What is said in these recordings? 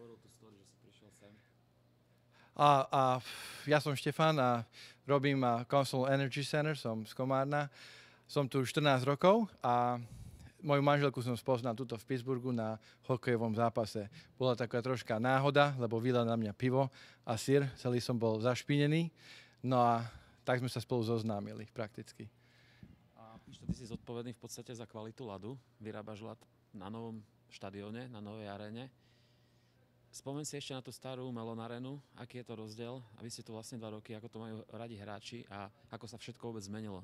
hovoril tú story, že si prišiel sem. Ja som Štefan a robím Council Energy Center, som z Komárna. Som tu 14 rokov a moju manželku som spoznal tuto v Pittsburghu na hokejovom zápase. Bola taká troška náhoda, lebo vylila na mňa pivo a syr, celý som bol zašpinený. No a tak sme sa spolu zoznámili prakticky. A Pišta, ty si zodpovedný v podstate za kvalitu ľadu. Vyrábaš ľad na novom štadióne, na novej aréne. Spomeň si ešte na tú starú Melon Arenu, aký je to rozdiel, a vy ste tu vlastne 2 roky, ako to majú radi hráči a ako sa všetko vôbec zmenilo.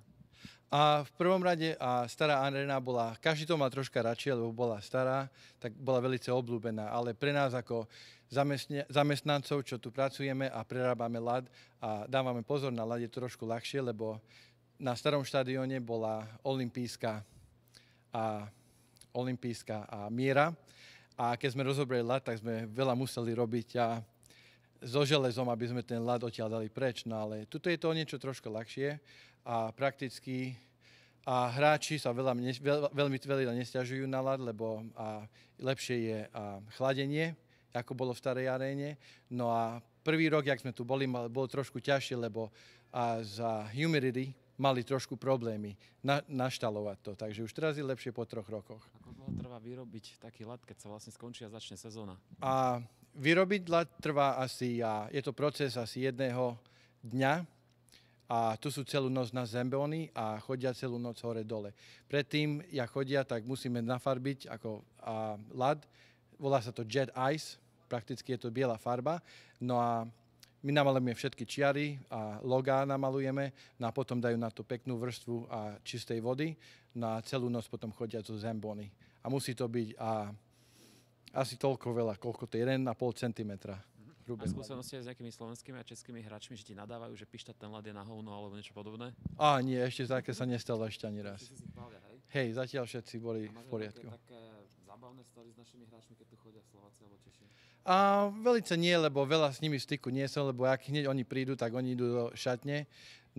A v prvom rade stará arena bola, každý to mal troška radšie, lebo bola stará, tak bola veľmi obľúbená, ale pre nás ako zamestnancov, čo tu pracujeme a prerábame ľad a dávame pozor na ľad, je to trošku ľahšie, lebo na starom štadióne bola olympijská miera. A keď sme rozobrali ľad, tak sme veľa museli robiť so železom, aby sme ten ľad odtiaľ dali preč. No ale tuto je to niečo trošku ľahšie a prakticky hráči sa veľmi nesťažujú na ľad, lebo lepšie je chladenie, ako bolo v starej aréne. No a prvý rok, jak sme tu boli, bolo trošku ťažšie, lebo za humidity mali trošku problémy naštalovať to. Takže už teraz je lepšie po 3 rokoch. Ako dlho trvá vyrobiť taký ľad, keď sa vlastne skončí a začne sezóna? Vyrobiť ľad trvá asi, je to proces asi 1 dňa. A tu sú celú noc na zembóny a chodia celú noc hore-dole. Predtým, jak chodia, tak musíme nafarbiť ako ľad. Volá sa to jet ice, prakticky je to biela farba. No a my namalujeme všetky čiary a logá namalujeme, no a potom dajú na to peknú vrstvu čistej vody, no a celú noc potom chodia zo zembóny. A musí to byť asi toľko veľa, koľko to je 1,5 cm. A skúsenosti s nejakými slovenskými a českými hráčmi, že ti nadávajú, že Pišta ten ľad je na hovno alebo niečo podobné? Nie, ešte také sa nestalo ešte ani raz. Hej, zatiaľ všetci boli v poriadku. A máš také zábavné story s našimi hráčmi, keď tu chodia Slováci alebo Češi? Velice nie, lebo veľa s nimi styku nie som, lebo ak hneď oni prídu, tak oni idú do šatne.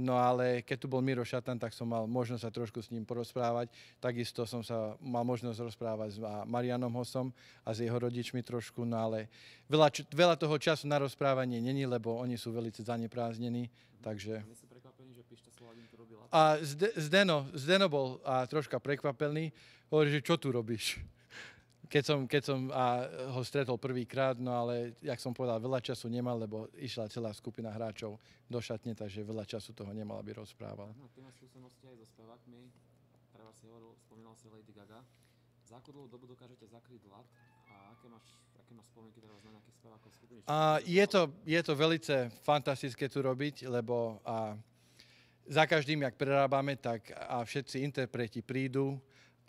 No ale keď tu bol Miro Šatan, tak som mal možnosť sa trošku s ním porozprávať. Takisto som sa mal možnosť rozprávať s Marianom Hosom a s jeho rodičmi trošku, no ale veľa toho času na rozprávanie není, lebo oni sú velice zaneprázdnení, takže... Nie si prekvapený, že Pišta Slovadín tu robí ľad? Zdeno bol troška prekvapený, hovorí, že čo tu robíš? Keď som ho stretol prvýkrát, no ale, jak som povedal, veľa času nemal, lebo išla celá skupina hráčov do šatne, takže veľa času toho nemal, aby rozprával. No, ty máš skúsenosti aj so spevákmi. Pre vás si hovoril, spomínal si Lady Gaga. Za akú dlhú dobu dokážete zakryť ľad a aké máš spomienky teraz na nejakých spevákov skupiny? Je to velice fantastické tu robiť, lebo za každým, jak prerábame, tak všetci interpreti prídu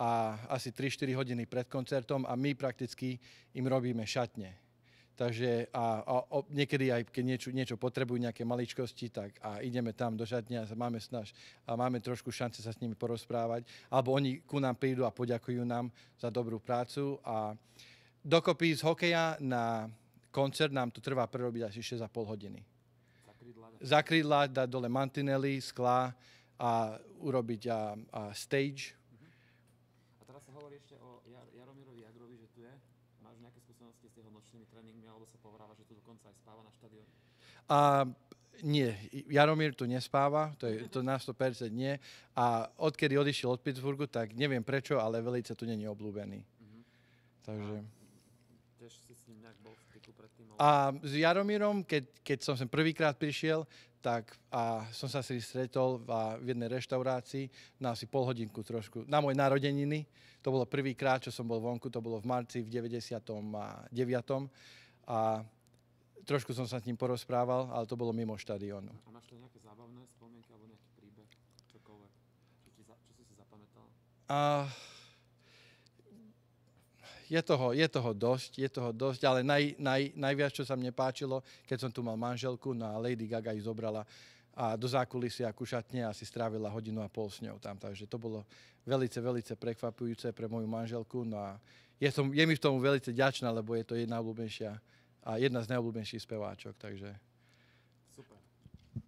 a asi 3-4 hodiny pred koncertom a my prakticky im robíme šatne. Takže niekedy aj keď niečo potrebujú, nejaké maličkosti, tak ideme tam do šatne a máme trošku šance sa s nimi porozprávať. Alebo oni ku nám prídu a poďakujú nám za dobrú prácu. A dokopy z hokeja na koncert nám to trvá prerobiť asi 6,5 hodiny. Zakryť ľad, dať dole mantinely, sklá a urobiť stage. Teraz sa hovorí ešte o Jaromirovi Jagrovi, že tu je. Máš nejaké skúsenosti s jeho nočnými tréningmi, alebo sa povráva, že tu dokonca aj spáva na štadióne? Nie, Jaromír tu nespáva, to na 100% nie. A odkedy odišiel od Pittsburghu, tak neviem prečo, ale velice tu nie je obľúbený. Takže... Tiež si s ním nejak bol v styku predtým? S Jaromírom, keď som sem prvýkrát prišiel, tak som sa si stretol v jednej reštaurácii na asi pol hodinku trošku. Na moje narodeniny, to bolo prvýkrát, čo som bol vonku, to bolo v marci v 99. A trošku som sa s ním porozprával, ale to bolo mimo štadiónu. A máš to nejaké zábavné spomienky alebo nejaký príbeh, čokoľvek? Čo si si zapamätal? Je toho dosť, ale najviac, čo sa mne páčilo, keď som tu mal manželku, no a Lady Gaga ju zobrala do zákulisia ku šatne a si strávila 1,5 hodiny s ňou tam. Takže to bolo velice prekvapujúce pre moju manželku. No a je mi v tomu velice ďačná, lebo je to jedna z najobľúbenejších speváčok. Takže